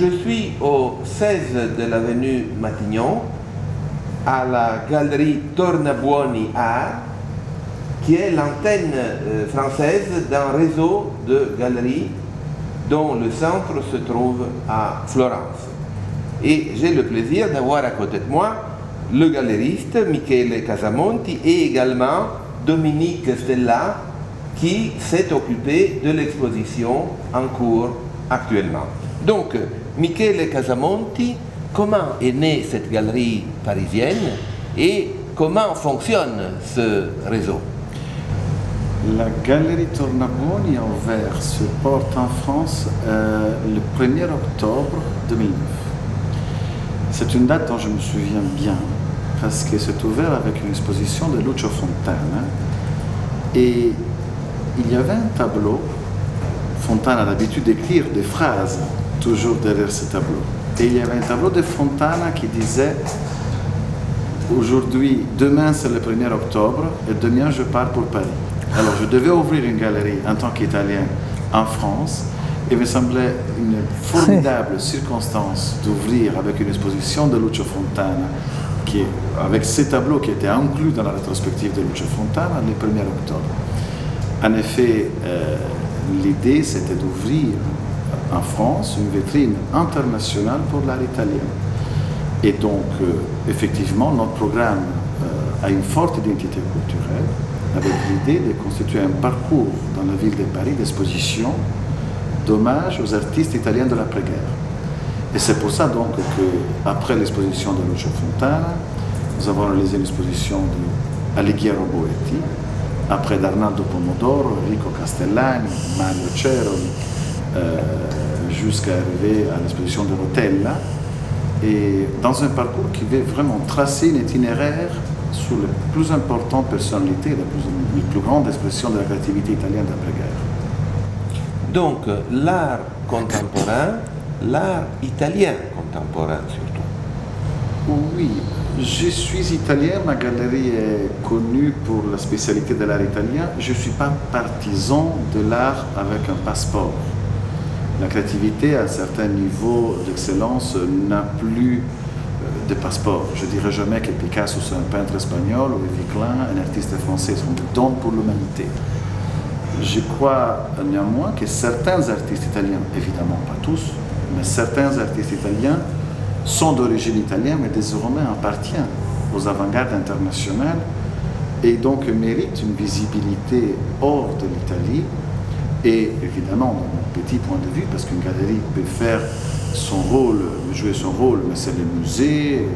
Je suis au 16 de l'avenue Matignon, à la galerie Tornabuoni Art, qui est l'antenne française d'un réseau de galeries dont le centre se trouve à Florence. Et j'ai le plaisir d'avoir à côté de moi le galériste Michele Casamonti et également Dominique Stella, qui s'est occupé de l'exposition en cours actuellement. Donc, Michele Casamonti, comment est née cette galerie parisienne et comment fonctionne ce réseau? La galerie Tornabuoni a ouvert ses portes en France le 1er octobre 2009. C'est une date dont je me souviens bien parce que c'est ouvert avec une exposition de Lucio Fontana et il y avait un tableau. Fontana a l'habitude d'écrire des phrases toujours derrière ce tableau. Et il y avait un tableau de Fontana qui disait aujourd'hui, demain c'est le 1er octobre et demain je pars pour Paris. Alors je devais ouvrir une galerie en tant qu'Italien en France et il me semblait une formidable circonstance d'ouvrir avec une exposition de Lucio Fontana avec ces tableaux qui étaient inclus dans la rétrospective de Lucio Fontana le 1er octobre. En effet, l'idée c'était d'ouvrir en France une vitrine internationale pour l'art italien. Et donc, effectivement, notre programme a une forte identité culturelle, avec l'idée de constituer un parcours dans la ville de Paris d'exposition d'hommage aux artistes italiens de l'après-guerre. Et c'est pour ça donc qu'après l'exposition de Lucio Fontana, nous avons réalisé une exposition d'Alighiero Boetti, après d'Arnaldo Pomodoro, Enrico Castellani, Mario Ceroli, jusqu'à arriver à l'exposition de Rotella, et dans un parcours qui veut vraiment tracer un itinéraire sur les plus importantes personnalités, les plus grandes expressions de la créativité italienne d'après-guerre. Donc, l'art contemporain, l'art italien contemporain surtout. Oui, je suis italien, ma galerie est connue pour la spécialité de l'art italien. Je ne suis pas partisan de l'art avec un passeport. La créativité, à un certain niveau d'excellence, n'a plus de passeport. Je ne dirais jamais que Picasso c'est un peintre espagnol ou Viklin, un artiste français, sont des dons pour l'humanité. Je crois néanmoins que certains artistes italiens, évidemment pas tous, mais certains artistes italiens sont d'origine italienne, mais désormais appartiennent aux avant-gardes internationales et donc méritent une visibilité hors de l'Italie. Et évidemment, de mon petit point de vue, parce qu'une galerie peut faire son rôle, jouer son rôle, mais c'est les musées,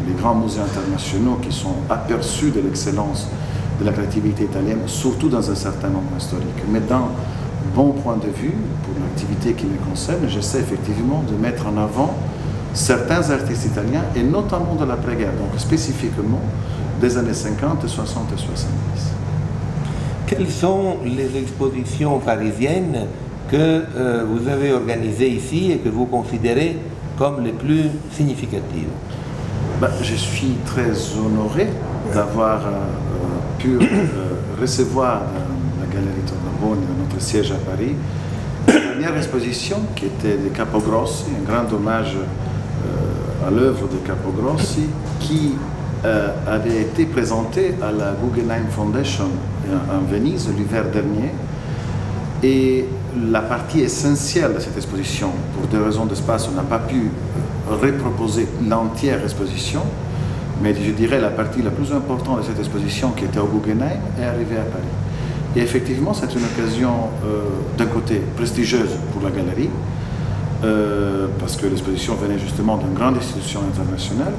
les grands musées internationaux qui sont aperçus de l'excellence de la créativité italienne, surtout dans un certain moment historique. Mais d'un bon point de vue, pour l'activité qui me concerne, j'essaie effectivement de mettre en avant certains artistes italiens, et notamment de l'après-guerre, donc spécifiquement des années 50, 60 et 70. Quelles sont les expositions parisiennes que vous avez organisées ici et que vous considérez comme les plus significatives? Je suis très honoré d'avoir pu recevoir la Galerie Tornabuoni, notre siège à Paris, la dernière exposition qui était de Capogrossi, un grand hommage à l'œuvre de Capogrossi, qui avait été présentée à la Guggenheim Foundation en Venise l'hiver dernier. Et la partie essentielle de cette exposition, pour des raisons d'espace, on n'a pas pu reproposer l'entière exposition, mais je dirais la partie la plus importante de cette exposition qui était au Guggenheim est arrivée à Paris. Et effectivement, c'est une occasion d'un côté prestigieuse pour la galerie, parce que l'exposition venait justement d'une grande institution internationale,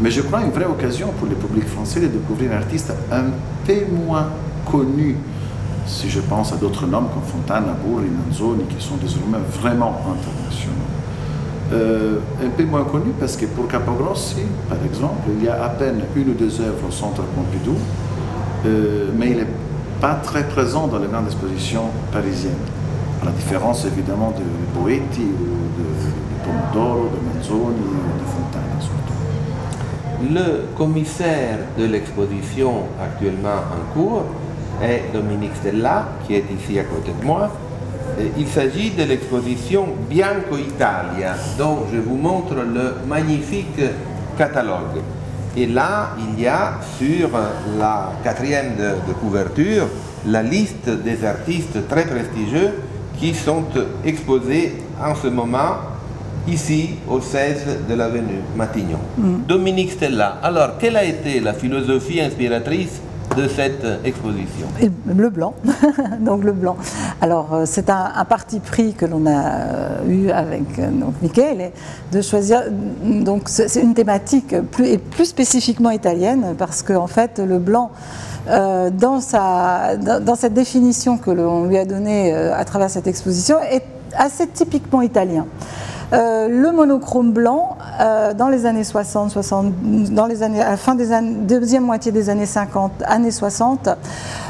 mais je crois une vraie occasion pour le public français de découvrir un artiste un peu moins connu, si je pense à d'autres noms comme Fontana, Burri, Manzoni, qui sont désormais vraiment internationaux. Un peu moins connu parce que pour Capogrossi, par exemple, il y a à peine une ou deux œuvres au Centre Pompidou, mais il n'est pas très présent dans les grandes expositions parisiennes. À la différence évidemment de Boetti, de Pomodoro, de Manzoni, de Fontana surtout. Le commissaire de l'exposition actuellement en cours est Dominique Stella, qui est ici à côté de moi. il s'agit de l'exposition Bianco Italia, dont je vous montre le magnifique catalogue. Et là, il y a sur la quatrième de couverture la liste des artistes très prestigieux qui sont exposés en ce moment ici au 16 de l'avenue Matignon. Dominique Stella, alors quelle a été la philosophie inspiratrice de cette exposition? Le blanc, donc le blanc. Alors c'est un parti pris que l'on a eu avec Michele, de choisir, donc c'est une thématique plus spécifiquement italienne, parce qu'en fait le blanc, dans cette définition que l'on lui a donnée à travers cette exposition, est assez typiquement italien. Le monochrome blanc, dans les années 60, à la fin des deuxième moitié des années 50, années 60,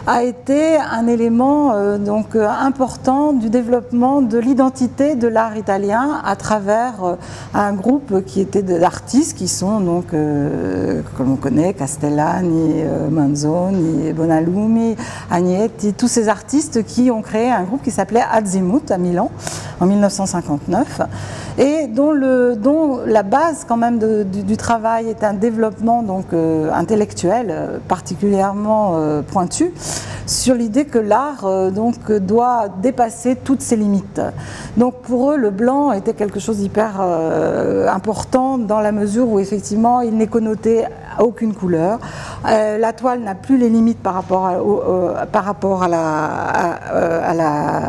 a été un élément donc important du développement de l'identité de l'art italien à travers un groupe qui était d'artistes qui sont donc, comme on connaît, Castellani, Manzoni, Bonalumi, Agnetti, tous ces artistes qui ont créé un groupe qui s'appelait Azimut à Milan en 1959. Et dont la base quand même du travail est un développement donc, intellectuel particulièrement pointu sur l'idée que l'art donc doit dépasser toutes ses limites. Donc pour eux, le blanc était quelque chose d'hyper important dans la mesure où effectivement il n'est connoté à aucune couleur. La toile n'a plus les limites par rapport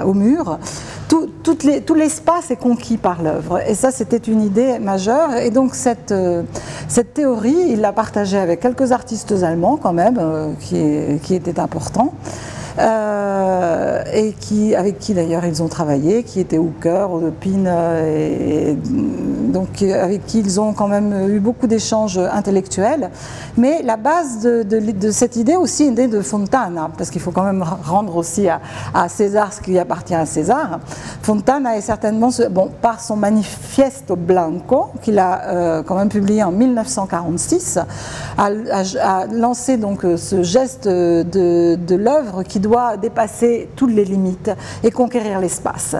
au mur. Tout l'espace est conquis par l'œuvre. Et ça, c'était une idée majeure. Et donc, cette théorie, il l'a partagée avec quelques artistes allemands, quand même, qui étaient importants. Et avec qui d'ailleurs ils ont travaillé, qui étaient Hooker, Pin, et donc avec qui ils ont quand même eu beaucoup d'échanges intellectuels. Mais la base de cette idée aussi est née de Fontana, parce qu'il faut quand même rendre aussi à César ce qui appartient à César. Fontana est certainement, par son Manifesto Blanco, qu'il a quand même publié en 1946, a lancé donc ce geste de l'œuvre qui doit dépasser toutes les limites et conquérir l'espace.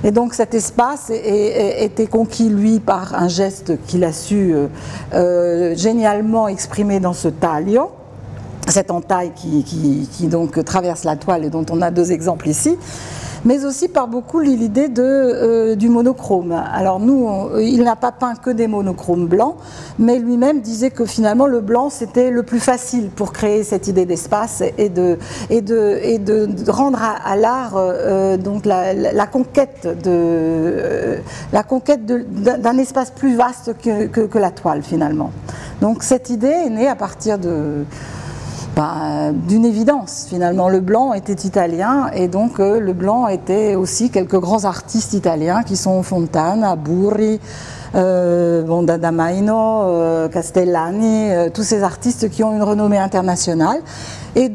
Et donc cet espace était conquis, lui, par un geste qu'il a su génialement exprimer dans ce taglio, cette entaille qui donc traverse la toile et dont on a deux exemples ici, mais aussi par beaucoup l'idée du monochrome. Alors nous, il n'a pas peint que des monochromes blancs, mais lui-même disait que finalement le blanc c'était le plus facile pour créer cette idée d'espace et de rendre à l'art donc la conquête d'un espace plus vaste que la toile finalement. Donc cette idée est née à partir d'une évidence finalement. Le blanc était italien et donc le blanc était aussi quelques grands artistes italiens qui sont Fontana, Burri, D'Amaino, Castellani, tous ces artistes qui ont une renommée internationale et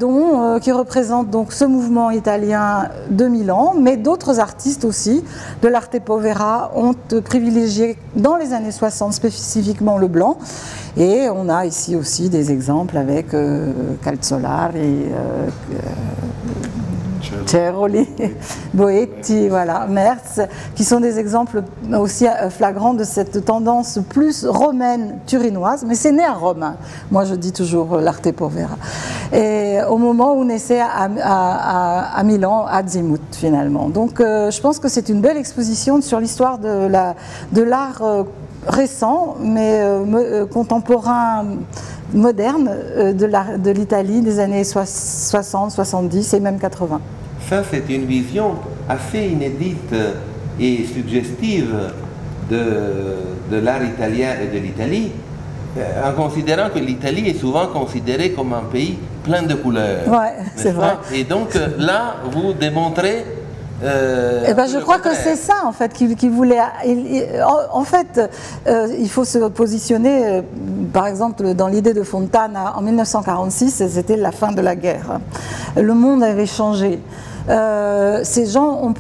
qui représentent donc ce mouvement italien de Milan, mais d'autres artistes aussi de l'arte povera ont privilégié dans les années 60 spécifiquement le blanc. Et on a ici aussi des exemples avec Calzolari, Ceroli, Boetti, voilà, Merz, qui sont des exemples aussi flagrants de cette tendance plus romaine turinoise, mais c'est né à Rome, hein. Moi je dis toujours l'arte povera. Et au moment où naissait à Milan, Azimut finalement. Donc je pense que c'est une belle exposition sur l'histoire de l'art récent, mais contemporain, moderne, de l'Italie des années 60, 70 et même 80. Ça, c'est une vision assez inédite et suggestive de l'art italien et de l'Italie, en considérant que l'Italie est souvent considérée comme un pays plein de couleurs. Ouais, c'est vrai. Et donc là, vous démontrez je crois que c'est ça en fait qu'il voulait. En fait, il faut se positionner, par exemple, dans l'idée de Fontana en 1946, c'était la fin de la guerre. Le monde avait changé. Ces gens ont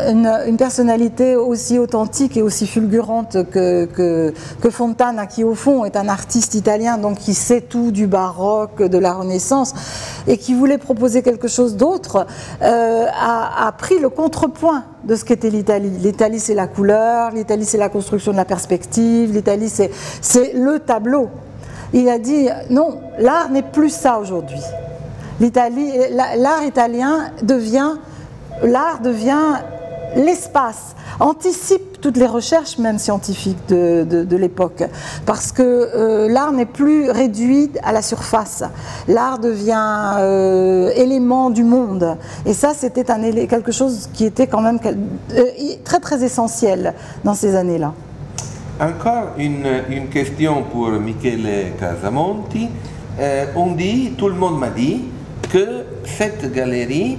une personnalité aussi authentique et aussi fulgurante que Fontana, qui au fond est un artiste italien, donc qui sait tout du baroque, de la Renaissance. et qui voulait proposer quelque chose d'autre, a pris le contrepoint de ce qu'était l'Italie. L'Italie, c'est la couleur, l'Italie, c'est la construction de la perspective, l'Italie, c'est le tableau. Il a dit non, l'art n'est plus ça aujourd'hui. L'art italien devient l'espace, anticipe toutes les recherches même scientifiques de l'époque, parce que l'art n'est plus réduit à la surface, l'art devient élément du monde, et ça c'était quelque chose qui était quand même très très essentiel dans ces années-là. Encore une question pour Michele Casamonti. On dit, tout le monde m'a dit, que cette galerie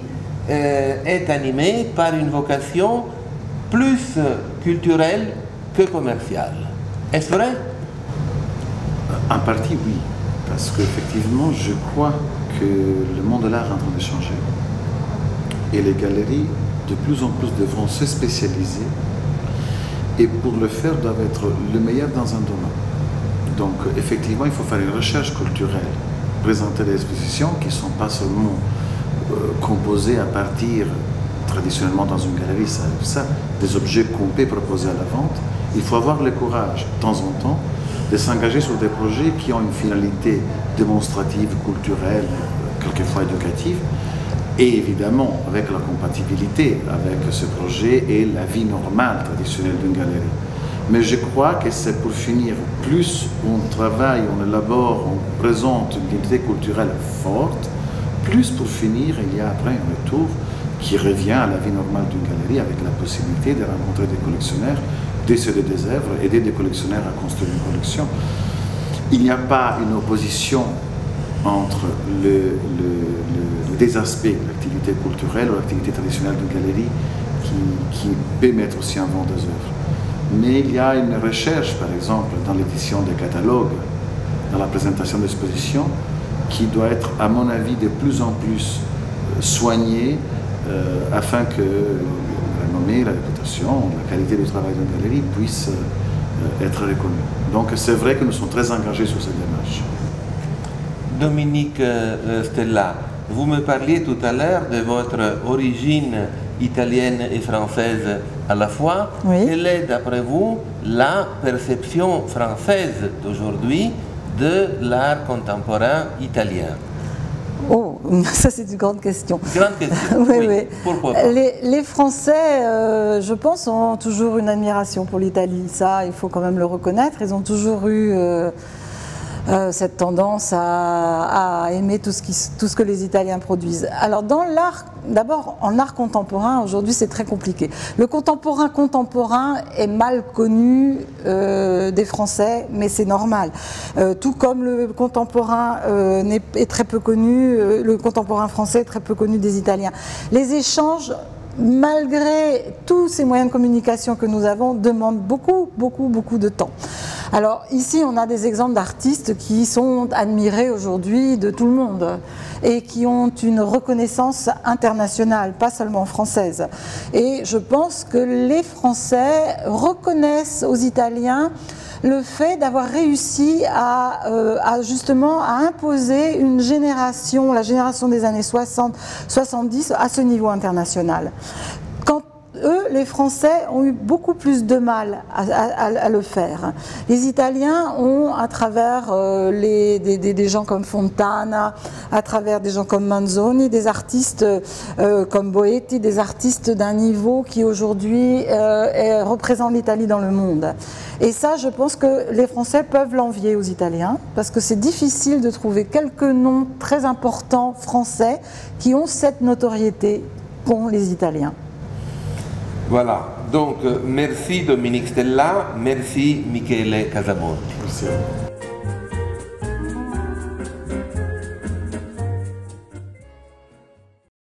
est animée par une vocation plus culturelle que commerciale. Est-ce vrai? En partie, oui. Parce qu'effectivement, je crois que le monde de l'art est en train de changer. Et les galeries, de plus en plus, devront se spécialiser. Et pour le faire, doivent être le meilleur dans un domaine. Donc, effectivement, il faut faire une recherche culturelle, présenter des expositions qui ne sont pas seulement composées à partir, traditionnellement dans une galerie, ça, des objets complets proposés à la vente. Il faut avoir le courage, de temps en temps, de s'engager sur des projets qui ont une finalité démonstrative, culturelle, quelquefois éducative, et évidemment avec la compatibilité avec ce projet et la vie normale traditionnelle d'une galerie. Mais je crois que c'est pour finir, plus on travaille, on élabore, on présente une identité culturelle forte, plus pour finir, il y a après un retour qui revient à la vie normale d'une galerie avec la possibilité de rencontrer des collectionneurs, d'essayer des œuvres, aider des collectionneurs à construire une collection. Il n'y a pas une opposition entre des aspects, l'activité culturelle ou l'activité traditionnelle d'une galerie qui peut mettre aussi en vente des œuvres. Mais il y a une recherche, par exemple, dans l'édition des catalogues, dans la présentation d'expositions, qui doit être, à mon avis, de plus en plus soignée afin que la renommée, la réputation, la qualité du travail d'une galerie puisse être reconnue. Donc c'est vrai que nous sommes très engagés sur cette démarche. Dominique Stella, vous me parliez tout à l'heure de votre origine italienne et française à la fois. Oui. Quelle est, d'après vous, la perception française d'aujourd'hui de l'art contemporain italien? Oh, ça c'est une grande question. Grande question, oui, oui. Oui. Pourquoi pas? Les Français, je pense, ont toujours une admiration pour l'Italie. Ça, il faut quand même le reconnaître. Ils ont toujours eu cette tendance à aimer tout ce que les Italiens produisent. Alors dans l'art, d'abord en art contemporain, aujourd'hui c'est très compliqué. Le contemporain est mal connu des Français, mais c'est normal. Tout comme le contemporain est très peu connu, le contemporain français est très peu connu des Italiens. Les échanges, malgré tous ces moyens de communication que nous avons, demandent beaucoup de temps. Alors ici, on a des exemples d'artistes qui sont admirés aujourd'hui de tout le monde et qui ont une reconnaissance internationale, pas seulement française. Et je pense que les Français reconnaissent aux Italiens le fait d'avoir réussi justement à imposer une génération, la génération des années 60-70 à ce niveau international. Quand eux, les Français, ont eu beaucoup plus de mal à le faire. Les Italiens ont, à travers des gens comme Fontana, à travers des gens comme Manzoni, des artistes comme Boetti, des artistes d'un niveau qui aujourd'hui représente l'Italie dans le monde. Et ça, je pense que les Français peuvent l'envier aux Italiens, parce que c'est difficile de trouver quelques noms très importants français qui ont cette notoriété qu'ont les Italiens. Voilà, donc merci Dominique Stella, merci Michele Casamonti. Merci.